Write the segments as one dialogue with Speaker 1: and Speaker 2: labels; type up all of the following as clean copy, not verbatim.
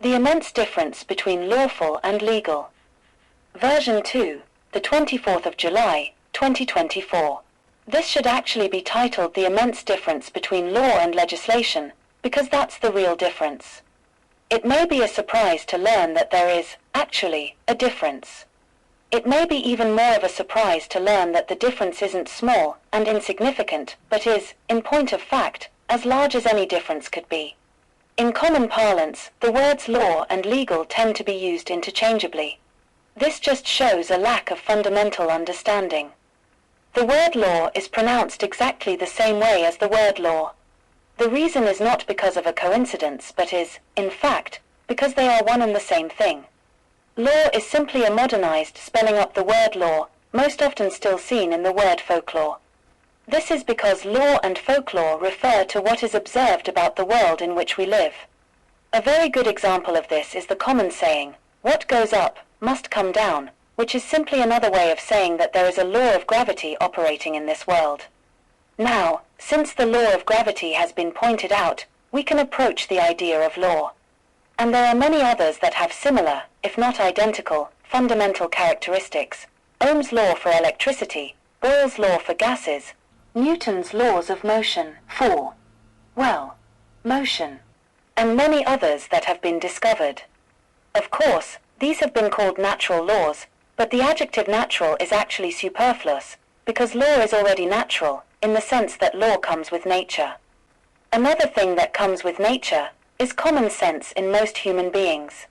Speaker 1: The immense difference between lawful and legal. Version 2, the 24th of July, 2024. This should actually be titled The Immense Difference Between Law and Legislation, because that's the real difference. It may be a surprise to learn that there is, actually, a difference. It may be even more of a surprise to learn that the difference isn't small and insignificant, but is, in point of fact, as large as any difference could be. In common parlance, the words law and legal tend to be used interchangeably. This just shows a lack of fundamental understanding. The word law is pronounced exactly the same way as the word law. The reason is not because of a coincidence, but is, in fact, because they are one and the same thing. Law is simply a modernized spelling of the word law, most often still seen in the word folklore. This is because law and folklore refer to what is observed about the world in which we live. A very good example of this is the common saying, "What goes up must come down," which is simply another way of saying that there is a law of gravity operating in this world. Now, since the law of gravity has been pointed out, we can approach the idea of law. And there are many others that have similar, if not identical, fundamental characteristics. Ohm's law for electricity, Boyle's law for gases, Newton's laws of motion for, well, motion, and many others that have been discovered. Of course, these have been called natural laws, but the adjective natural is actually superfluous, because law is already natural, in the sense that law comes with nature. Another thing that comes with nature is common sense in most human beings.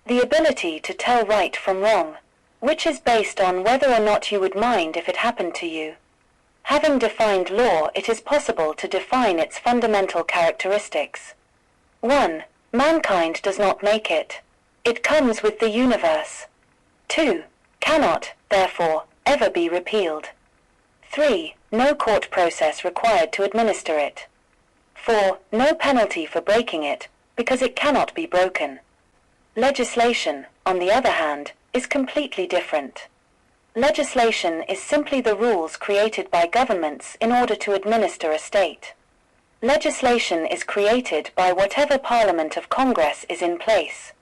Speaker 1: The ability to tell right from wrong, which is based on whether or not you would mind if it happened to you. Having defined law, it is possible to define its fundamental characteristics. 1. Mankind does not make it. It comes with the universe. 2. Cannot, therefore, ever be repealed. 3. No court process required to administer it. 4. No penalty for breaking it, because it cannot be broken. Legislation, on the other hand, is completely different. Legislation is simply the rules created by governments in order to administer a state. Legislation is created by whatever Parliament of Congress is in place.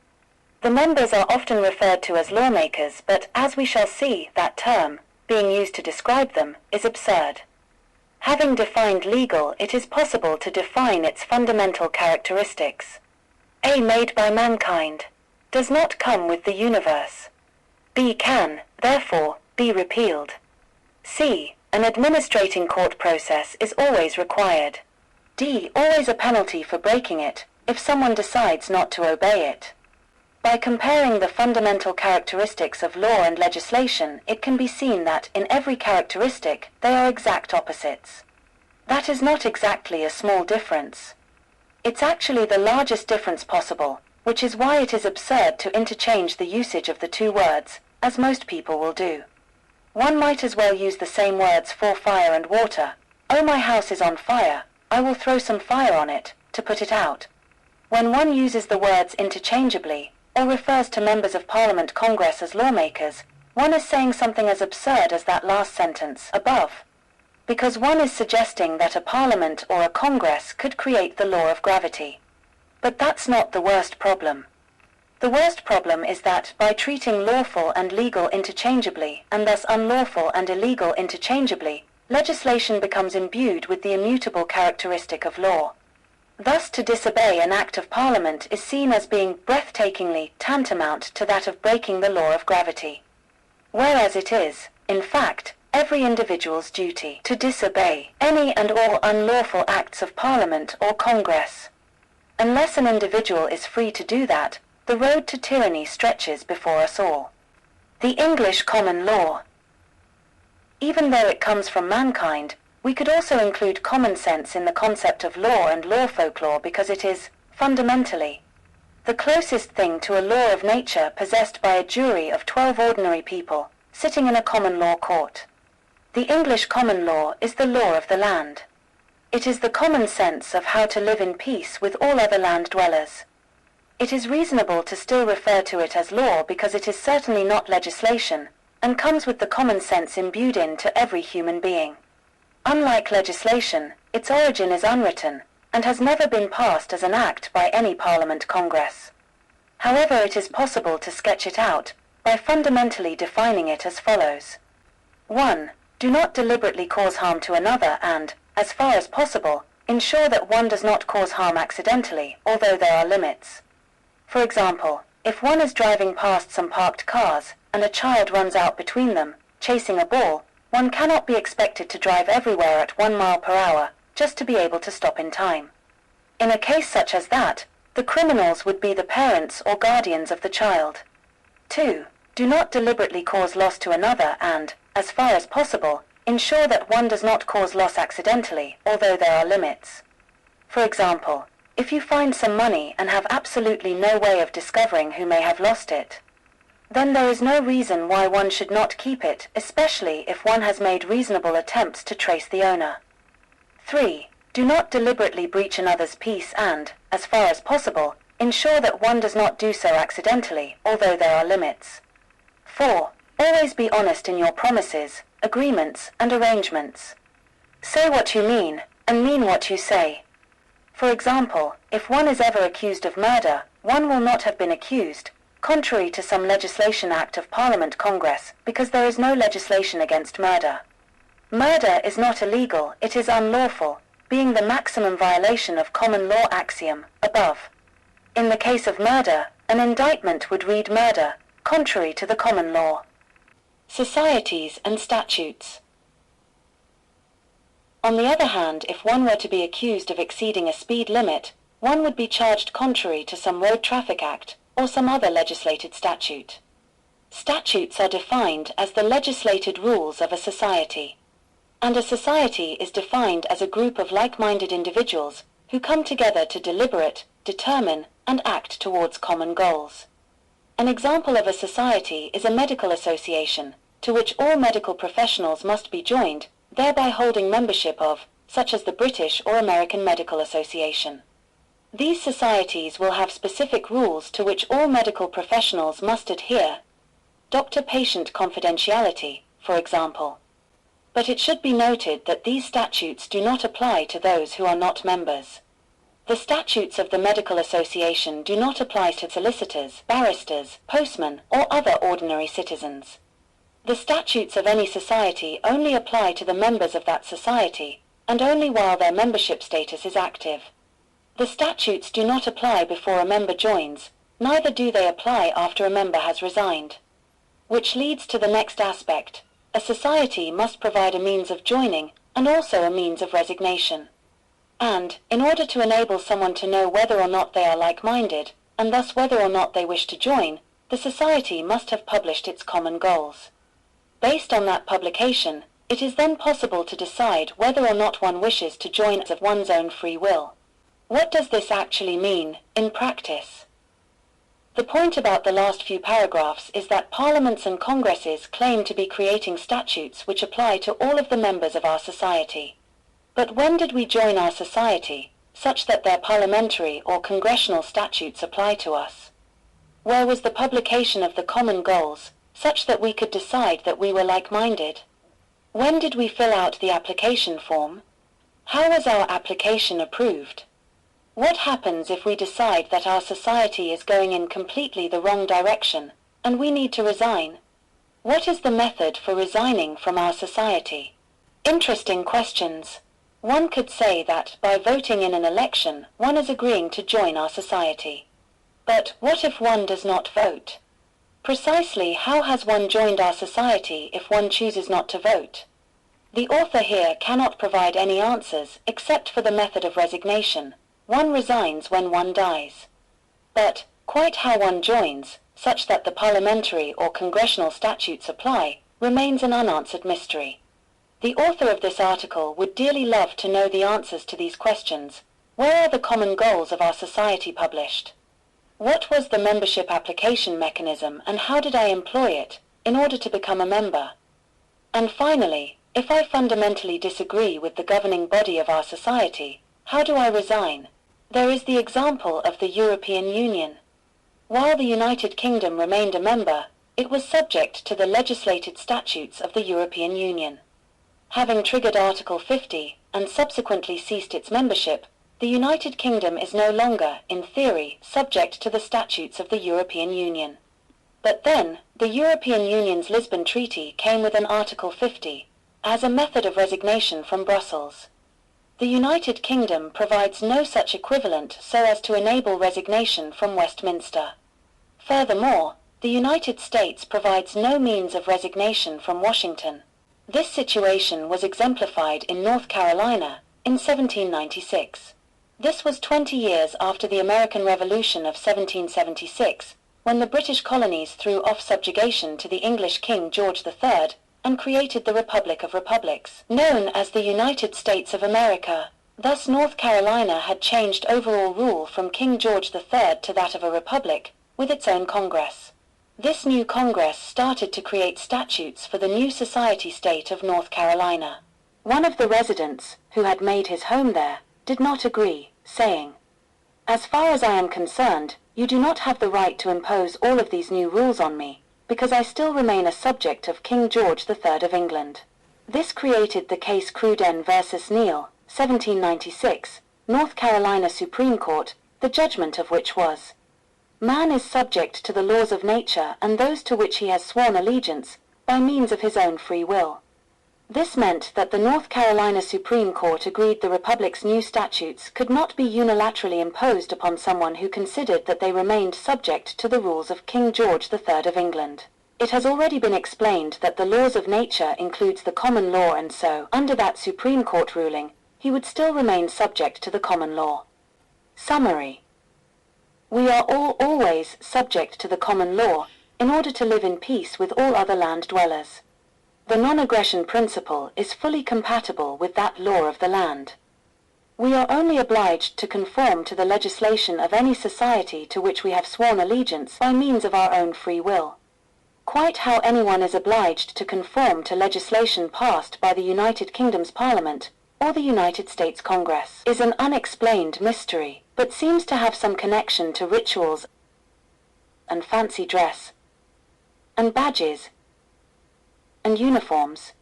Speaker 1: The members are often referred to as lawmakers, but as we shall see, that term, being used to describe them, is absurd. Having defined legal, it is possible to define its fundamental characteristics. A. Made by mankind. Does not come with the universe. B. Can, therefore, be repealed. C. An administrating court process is always required. D. Always a penalty for breaking it, if someone decides not to obey it. By comparing the fundamental characteristics of law and legislation, it can be seen that, in every characteristic, they are exact opposites. That is not exactly a small difference. It's actually the largest difference possible, which is why it is absurd to interchange the usage of the two words, as most people will do. One might as well use the same words for fire and water. "Oh, my house is on fire, I will throw some fire on it, to put it out." When one uses the words interchangeably, or refers to members of Parliament Congress as lawmakers, one is saying something as absurd as that last sentence above. Because one is suggesting that a Parliament or a Congress could create the law of gravity. But that's not the worst problem. The worst problem is that, by treating lawful and legal interchangeably, and thus unlawful and illegal interchangeably, legislation becomes imbued with the immutable characteristic of law. Thus, to disobey an act of Parliament is seen as being breathtakingly tantamount to that of breaking the law of gravity. Whereas it is, in fact, every individual's duty to disobey any and all unlawful acts of Parliament or Congress. Unless an individual is free to do that, the road to tyranny stretches before us all. The English common law. Even though it comes from mankind, we could also include common sense in the concept of law and law folklore because it is, fundamentally, the closest thing to a law of nature possessed by a jury of 12 ordinary people, sitting in a common law court. The English common law is the law of the land. It is the common sense of how to live in peace with all other land dwellers. It is reasonable to still refer to it as law because it is certainly not legislation, and comes with the common sense imbued into every human being. Unlike legislation, its origin is unwritten, and has never been passed as an act by any Parliament Congress. However, it is possible to sketch it out by fundamentally defining it as follows. 1. Do not deliberately cause harm to another and, as far as possible, ensure that one does not cause harm accidentally, although there are limits. For example, if one is driving past some parked cars, and a child runs out between them, chasing a ball, one cannot be expected to drive everywhere at 1 mile per hour, just to be able to stop in time. In a case such as that, the criminals would be the parents or guardians of the child. 2. Do not deliberately cause loss to another and, as far as possible, ensure that one does not cause loss accidentally, although there are limits. For example, if you find some money and have absolutely no way of discovering who may have lost it, then there is no reason why one should not keep it, especially if one has made reasonable attempts to trace the owner. 3. Do not deliberately breach another's peace and, as far as possible, ensure that one does not do so accidentally, although there are limits. 4. Always be honest in your promises, agreements, and arrangements. Say what you mean, and mean what you say. For example, if one is ever accused of murder, one will not have been accused, contrary to some legislation Act of Parliament Congress, because there is no legislation against murder. Murder is not illegal, it is unlawful, being the maximum violation of common law axiom, above. In the case of murder, an indictment would read murder, contrary to the common law. Societies and statutes. On the other hand, if one were to be accused of exceeding a speed limit, one would be charged contrary to some Road Traffic Act, or some other legislated statute. Statutes are defined as the legislated rules of a society. And a society is defined as a group of like-minded individuals who come together to deliberate, determine, and act towards common goals. An example of a society is a medical association, to which all medical professionals must be joined, thereby holding membership of, such as the British or American Medical Association. These societies will have specific rules to which all medical professionals must adhere. Doctor-patient confidentiality, for example. But it should be noted that these statutes do not apply to those who are not members. The statutes of the Medical Association do not apply to solicitors, barristers, postmen, or other ordinary citizens. The statutes of any society only apply to the members of that society, and only while their membership status is active. The statutes do not apply before a member joins, neither do they apply after a member has resigned. Which leads to the next aspect. A society must provide a means of joining, and also a means of resignation. And, in order to enable someone to know whether or not they are like-minded, and thus whether or not they wish to join, the society must have published its common goals. Based on that publication, it is then possible to decide whether or not one wishes to join of one's own free will. What does this actually mean, in practice? The point about the last few paragraphs is that parliaments and congresses claim to be creating statutes which apply to all of the members of our society. But when did we join our society, such that their parliamentary or congressional statutes apply to us? Where was the publication of the common goals, such that we could decide that we were like-minded? When did we fill out the application form? How was our application approved? What happens if we decide that our society is going in completely the wrong direction, and we need to resign? What is the method for resigning from our society? Interesting questions. One could say that, by voting in an election, one is agreeing to join our society. But what if one does not vote? Precisely how has one joined our society if one chooses not to vote? The author here cannot provide any answers except for the method of resignation. One resigns when one dies. But, quite how one joins, such that the parliamentary or congressional statutes apply, remains an unanswered mystery. The author of this article would dearly love to know the answers to these questions. Where are the common goals of our society published? What was the membership application mechanism and how did I employ it, in order to become a member? And finally, if I fundamentally disagree with the governing body of our society, how do I resign? There is the example of the European Union. While the United Kingdom remained a member, it was subject to the legislated statutes of the European Union. Having triggered Article 50, and subsequently ceased its membership, The United Kingdom is no longer, in theory, subject to the statutes of the European Union. But then, the European Union's Lisbon Treaty came with an Article 50, as a method of resignation from Brussels. The United Kingdom provides no such equivalent so as to enable resignation from Westminster. Furthermore, the United States provides no means of resignation from Washington. This situation was exemplified in North Carolina in 1796. This was 20 years after the American Revolution of 1776, when the British colonies threw off subjugation to the English King George III and created the Republic of Republics, known as the United States of America. Thus North Carolina had changed overall rule from King George III to that of a republic, with its own Congress. This new Congress started to create statutes for the new society state of North Carolina. One of the residents, who had made his home there, did not agree, saying, "As far as I am concerned, you do not have the right to impose all of these new rules on me, because I still remain a subject of King George III of England." This created the case Cruden versus Neal, 1796, North Carolina Supreme Court, the judgment of which was, "Man is subject to the laws of nature and those to which he has sworn allegiance, by means of his own free will." This meant that the North Carolina Supreme Court agreed the Republic's new statutes could not be unilaterally imposed upon someone who considered that they remained subject to the rules of King George III of England. It has already been explained that the laws of nature includes the common law, and so, under that Supreme Court ruling, he would still remain subject to the common law. Summary. We are all always subject to the common law, in order to live in peace with all other land dwellers. The non-aggression principle is fully compatible with that law of the land. We are only obliged to conform to the legislation of any society to which we have sworn allegiance by means of our own free will. Quite how anyone is obliged to conform to legislation passed by the United Kingdom's Parliament or the United States Congress is an unexplained mystery, but seems to have some connection to rituals and fancy dress and badges and uniforms,